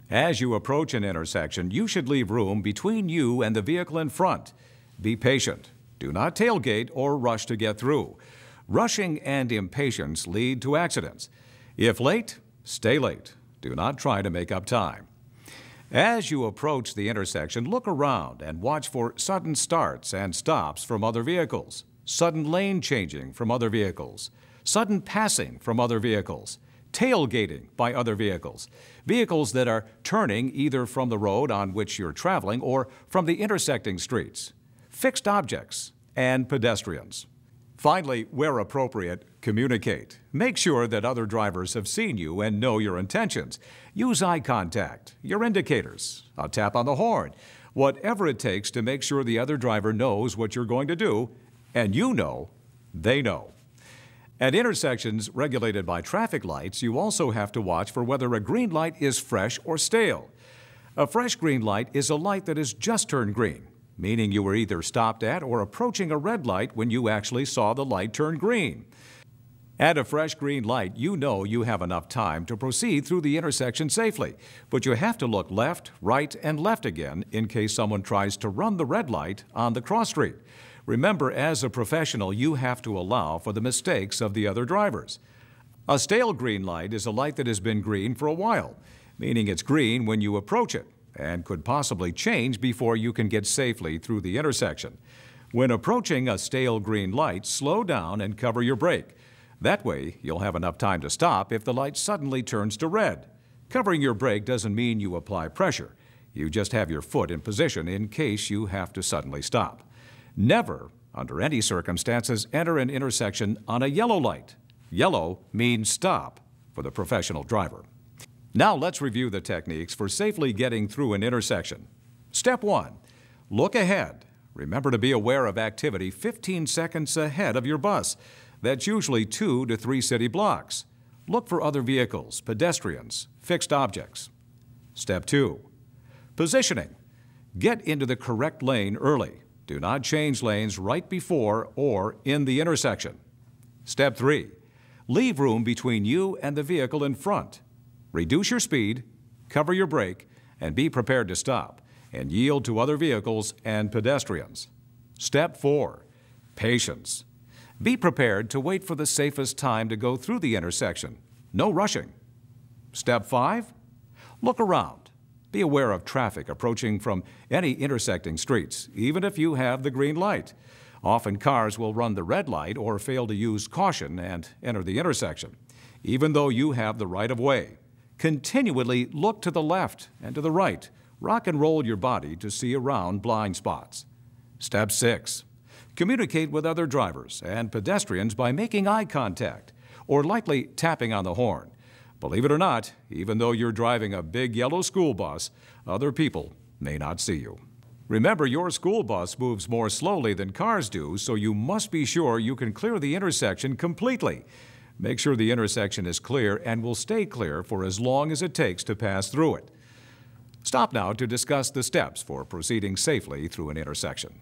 As you approach an intersection, you should leave room between you and the vehicle in front. Be patient. Do not tailgate or rush to get through. Rushing and impatience lead to accidents. If late, stay late. Do not try to make up time. As you approach the intersection, look around and watch for sudden starts and stops from other vehicles, sudden lane changing from other vehicles, sudden passing from other vehicles, tailgating by other vehicles, vehicles that are turning either from the road on which you're traveling or from the intersecting streets, fixed objects, and pedestrians. Finally, where appropriate, communicate. Make sure that other drivers have seen you and know your intentions. Use eye contact, your indicators, a tap on the horn, whatever it takes to make sure the other driver knows what you're going to do, and you know they know. At intersections regulated by traffic lights, you also have to watch for whether a green light is fresh or stale. A fresh green light is a light that has just turned green, meaning you were either stopped at or approaching a red light when you actually saw the light turn green. At a fresh green light, you know you have enough time to proceed through the intersection safely, but you have to look left, right, and left again in case someone tries to run the red light on the cross street. Remember, as a professional, you have to allow for the mistakes of the other drivers. A stale green light is a light that has been green for a while, meaning it's green when you approach it and could possibly change before you can get safely through the intersection. When approaching a stale green light, slow down and cover your brake. That way, you'll have enough time to stop if the light suddenly turns to red. Covering your brake doesn't mean you apply pressure. You just have your foot in position in case you have to suddenly stop. Never, under any circumstances, enter an intersection on a yellow light. Yellow means stop for the professional driver. Now let's review the techniques for safely getting through an intersection. Step 1. Look ahead. Remember to be aware of activity 15 seconds ahead of your bus. That's usually 2 to 3 city blocks. Look for other vehicles, pedestrians, fixed objects. Step 2. Positioning. Get into the correct lane early. Do not change lanes right before or in the intersection. Step 3. Leave room between you and the vehicle in front. Reduce your speed, cover your brake, and be prepared to stop and yield to other vehicles and pedestrians. Step 4. Patience. Be prepared to wait for the safest time to go through the intersection. No rushing. Step 5. Look around. Be aware of traffic approaching from any intersecting streets, even if you have the green light. Often cars will run the red light or fail to use caution and enter the intersection, even though you have the right of way. Continually look to the left and to the right. Rock and roll your body to see around blind spots. Step 6. Communicate with other drivers and pedestrians by making eye contact or lightly tapping on the horn. Believe it or not, even though you're driving a big yellow school bus, other people may not see you. Remember, your school bus moves more slowly than cars do, so you must be sure you can clear the intersection completely. Make sure the intersection is clear and will stay clear for as long as it takes to pass through it. Stop now to discuss the steps for proceeding safely through an intersection.